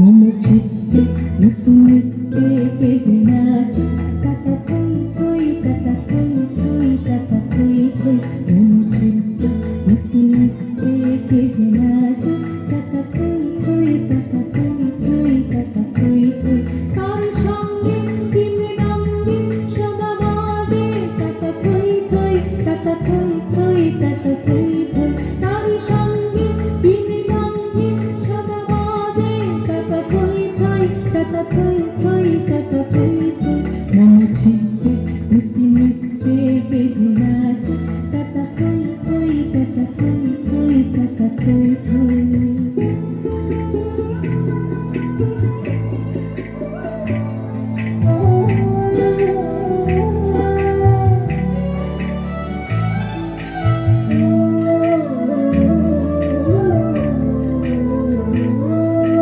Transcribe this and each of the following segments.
মনোচিত্তে নতুন নৃত্যে বেজে নাচে কাটা থই থই কাটা থই থই কাটা থই থই মনোচিত্তে নতুন নৃত্যে বেজে নাচে কাটা থই থই কাটা থই থই কাটা থই থই কার সঙ্গে কি মৃদঙ্গে সদা বাজে কাটা থই থই কাটা থই থই কাটা থই থই কার সঙ্গে কি মৃদঙ্গে সদা বাজে কাটা থই থই কাটা থই থই কাটা থই থই মনোচিত্তে নৃত্যে নৃত্যে বেজে নাচে কাটা থই থই কাটা থই থই কাটা থই থই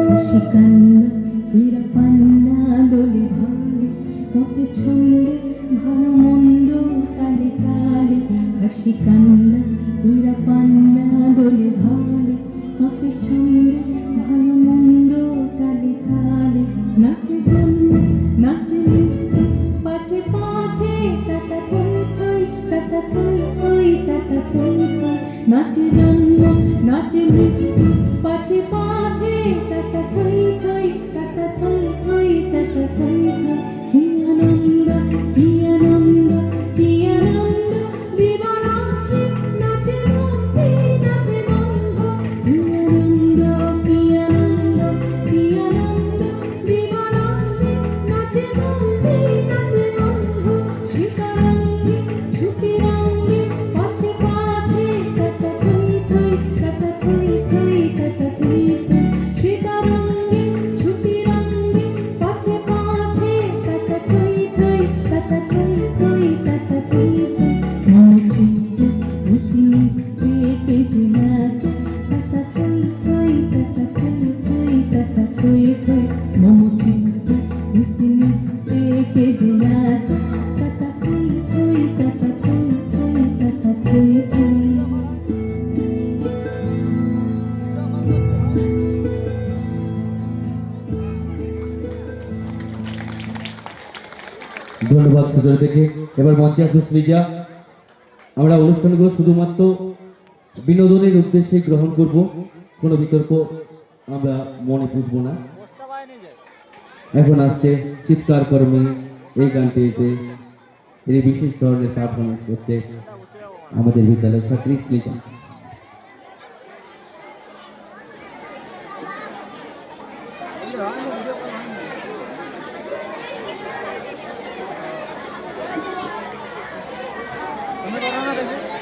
হাসি কান্না হীরা পান্না দোলে ভালে কত ছন্দে ভালো মন্দ তালে তালে হাসি কান্না হীরা পান্না দোলে ভালে কত ছন্দে ভালো মন্দ তালে তালে নাচে জন্য নাচে নৃত্য পাছে পাছে তাতা থই থই তাতা থই থই তাতা থই থই নাচে জন্য নাচে নৃত্য পাছে পাছে তাতা থই থই তাতা থই থই তাতা থই থই কি আনন্দ কি আনন্দ কি আনন্দ দিবারাত্রি নাচে বন্ধি নাচে বন্ধ কি আনন্দ কি আনন্দ কি আনন্দ দিবারাত্রি নাচে বন্ধি নাচে বন্ধ সীতারঙ্গী সুখীরঙ্গী পাছে পাছে তাতা থই থই তাতা থই থই তাতা থই থই সীতারঙ্গী সুখীরঙ্গী পাছে পাছে তাতা থই থই তাতা থই থই তাতা থই থই মনোচিত্তে নৃত্যে নৃত্যে বেজে নাচে তাতা থই থই তাতা থই থই তাতা থই থই মনোচিত্তে নৃত্যে নৃত্যে বেজে নাচে তাতা থই থই তাতা থই থই তাতা থই থই ধন্যবাদ সুজয় থেকে। এবার মঞ্চে আসবে সৃজা। আমরা অনুষ্ঠানগুলো শুধুমাত্র বিনোদনের উদ্দেশ্যে গ্রহণ করব, কোনো বিতর্ক আমরা মনে পুষবো না। এখন আসছে চিৎকার কর্মী এই গানটিতে এই বিশেষ ধরনের পারফরমেন্স করতে আমাদের বিদ্যালয়ের ছাত্রী সৃজা। তুমি করো না দেখি